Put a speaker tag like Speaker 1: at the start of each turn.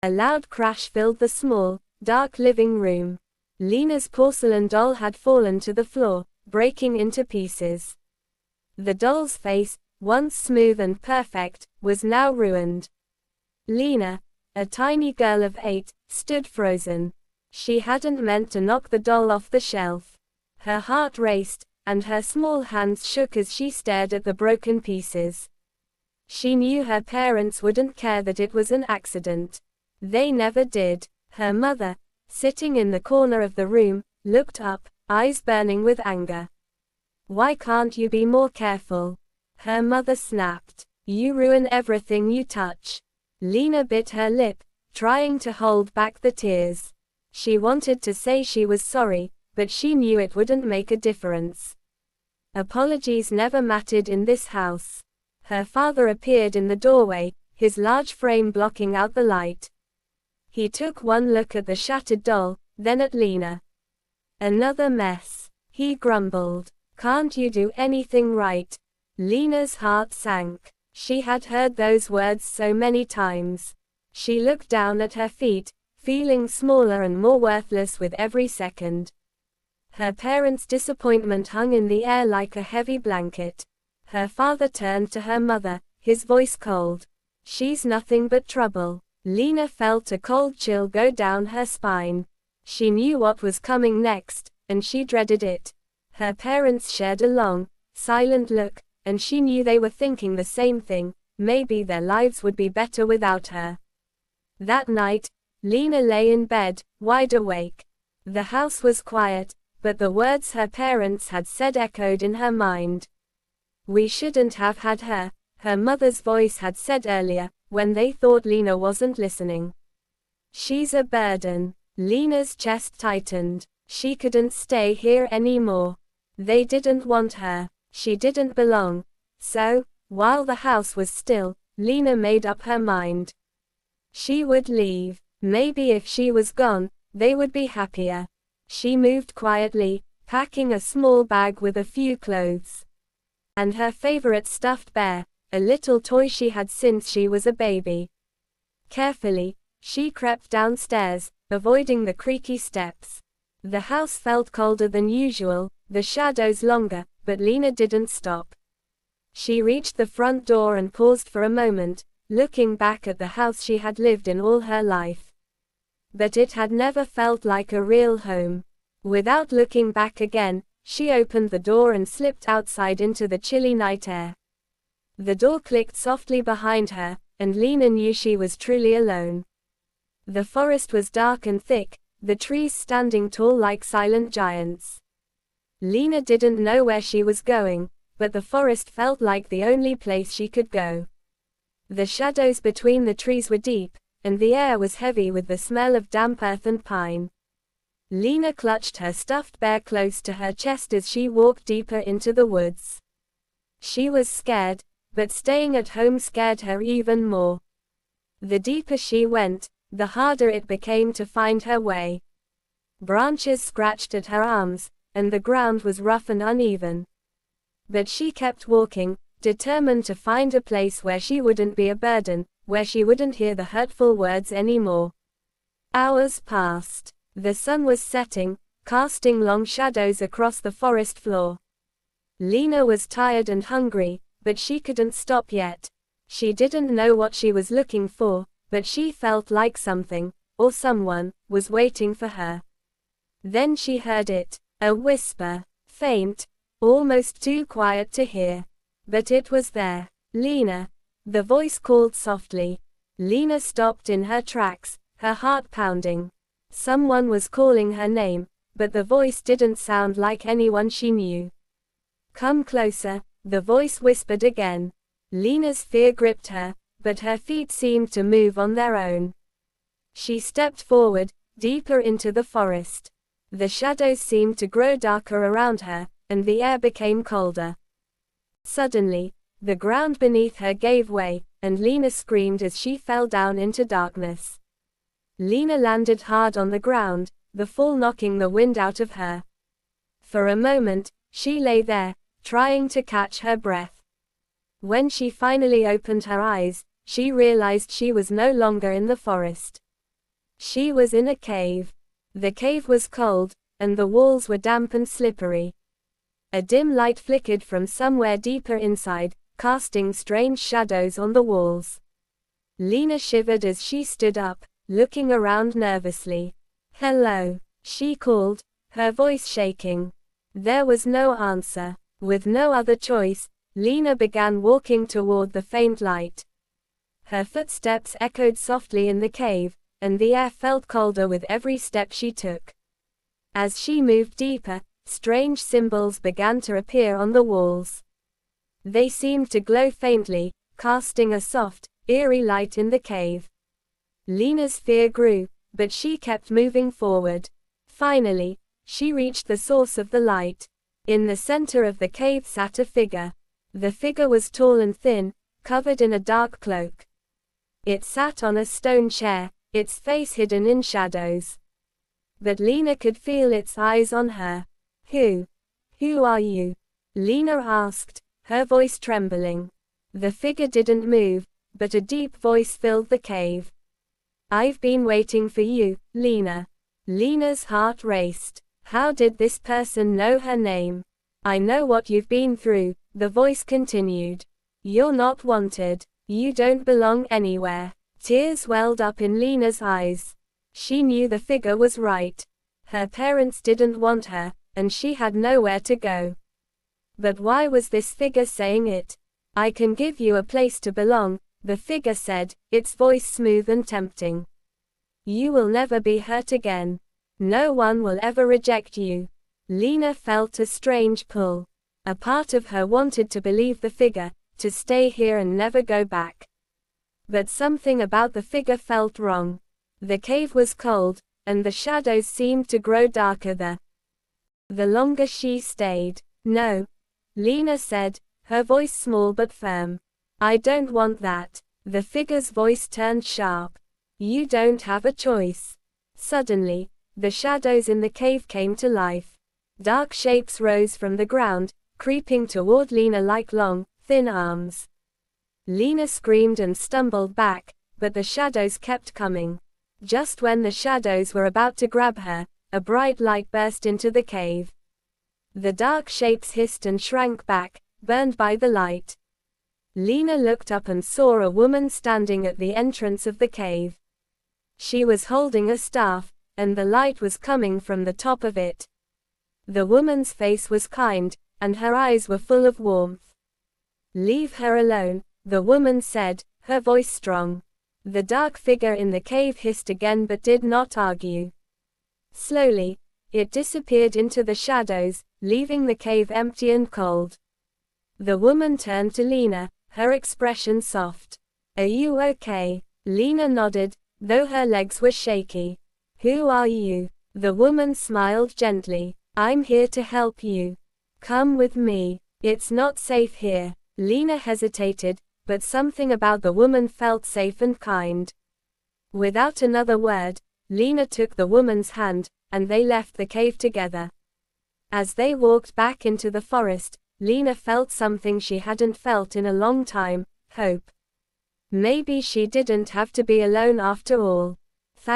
Speaker 1: A loud crash filled the small, dark living room. Lena's porcelain doll had fallen to the floor, breaking into pieces. The doll's face, once smooth and perfect, was now ruined. Lena, a tiny girl of 8, stood frozen. She hadn't meant to knock the doll off the shelf. Her heart raced, and her small hands shook as she stared at the broken pieces. She knew her parents wouldn't care that it was an accident. They never did. Her mother, sitting in the corner of the room, looked up, eyes burning with anger. "Why can't you be more careful?" her mother snapped. "You ruin everything you touch." Lena bit her lip, trying to hold back the tears. She wanted to say she was sorry, but she knew it wouldn't make a difference. Apologies never mattered in this house. Her father appeared in the doorway, his large frame blocking out the light. He took one look at the shattered doll, then at Lena. "Another mess," he grumbled. "Can't you do anything right?" Lena's heart sank. She had heard those words so many times. She looked down at her feet, feeling smaller and more worthless with every second. Her parents' disappointment hung in the air like a heavy blanket. Her father turned to her mother, his voice cold. "She's nothing but trouble." Lena felt a cold chill go down her spine. She knew what was coming next, and she dreaded it. Her parents shared a long, silent look, and she knew they were thinking the same thing: maybe their lives would be better without her. That night, Lena lay in bed, wide awake. The house was quiet, but the words her parents had said echoed in her mind. "We shouldn't have had her," her mother's voice had said earlier, when they thought Lena wasn't listening. "She's a burden." Lena's chest tightened. She couldn't stay here anymore. They didn't want her. She didn't belong. So, while the house was still, Lena made up her mind. She would leave. Maybe if she was gone, they would be happier. She moved quietly, packing a small bag with a few clothes. And her favorite stuffed bear, a little toy she had since she was a baby. Carefully, she crept downstairs, avoiding the creaky steps. The house felt colder than usual, the shadows longer, but Lena didn't stop. She reached the front door and paused for a moment, looking back at the house she had lived in all her life. But it had never felt like a real home. Without looking back again, she opened the door and slipped outside into the chilly night air. The door clicked softly behind her, and Lena knew she was truly alone. The forest was dark and thick, the trees standing tall like silent giants. Lena didn't know where she was going, but the forest felt like the only place she could go. The shadows between the trees were deep, and the air was heavy with the smell of damp earth and pine. Lena clutched her stuffed bear close to her chest as she walked deeper into the woods. She was scared, but staying at home scared her even more. The deeper she went, the harder it became to find her way. Branches scratched at her arms, and the ground was rough and uneven. But she kept walking, determined to find a place where she wouldn't be a burden, where she wouldn't hear the hurtful words anymore. Hours passed. The sun was setting, casting long shadows across the forest floor. Lena was tired and hungry, but she couldn't stop yet. She didn't know what she was looking for, but she felt like something, or someone, was waiting for her. Then she heard it, a whisper, faint, almost too quiet to hear. But it was there. "Lena," the voice called softly. Lena stopped in her tracks, her heart pounding. Someone was calling her name, but the voice didn't sound like anyone she knew. "Come closer," the voice whispered again. Lena's fear gripped her, but her feet seemed to move on their own. She stepped forward, deeper into the forest. The shadows seemed to grow darker around her, and the air became colder. Suddenly, the ground beneath her gave way, and Lena screamed as she fell down into darkness. Lena landed hard on the ground, the fall knocking the wind out of her. For a moment, she lay there, trying to catch her breath. When she finally opened her eyes, she realized she was no longer in the forest. She was in a cave. The cave was cold, and the walls were damp and slippery. A dim light flickered from somewhere deeper inside, casting strange shadows on the walls. Lena shivered as she stood up, looking around nervously. "Hello," she called, her voice shaking. There was no answer. With no other choice, Lena began walking toward the faint light. Her footsteps echoed softly in the cave, and the air felt colder with every step she took. As she moved deeper, strange symbols began to appear on the walls. They seemed to glow faintly, casting a soft, eerie light in the cave. Lena's fear grew, but she kept moving forward. Finally, she reached the source of the light. In the center of the cave sat a figure. The figure was tall and thin, covered in a dark cloak. It sat on a stone chair, its face hidden in shadows. But Lena could feel its eyes on her. Who are you?" Lena asked, her voice trembling. The figure didn't move, but a deep voice filled the cave. "I've been waiting for you, Lena." Lena's heart raced. How did this person know her name? "I know what you've been through," the voice continued. "You're not wanted. You don't belong anywhere." Tears welled up in Lena's eyes. She knew the figure was right. Her parents didn't want her, and she had nowhere to go. But why was this figure saying it? "I can give you a place to belong," the figure said, its voice smooth and tempting. "You will never be hurt again. No one will ever reject you." Lena felt a strange pull. A part of her wanted to believe the figure, to stay here and never go back. But something about the figure felt wrong. The cave was cold, and the shadows seemed to grow darker the longer she stayed. "No," Lena said, her voice small but firm. "I don't want that." The figure's voice turned sharp. "You don't have a choice." Suddenly, the shadows in the cave came to life. Dark shapes rose from the ground, creeping toward Lena like long, thin arms. Lena screamed and stumbled back, but the shadows kept coming. Just when the shadows were about to grab her, a bright light burst into the cave. The dark shapes hissed and shrank back, burned by the light. Lena looked up and saw a woman standing at the entrance of the cave. She was holding a staff, and the light was coming from the top of it. The woman's face was kind, and her eyes were full of warmth. "Leave her alone," the woman said, her voice strong. The dark figure in the cave hissed again but did not argue. Slowly, it disappeared into the shadows, leaving the cave empty and cold. The woman turned to Lena, her expression soft. "Are you okay?" Lena nodded, though her legs were shaky. "Who are you?" The woman smiled gently. "I'm here to help you. Come with me. It's not safe here." Lena hesitated, but something about the woman felt safe and kind. Without another word, Lena took the woman's hand, and they left the cave together. As they walked back into the forest, Lena felt something she hadn't felt in a long time: hope. Maybe she didn't have to be alone after all.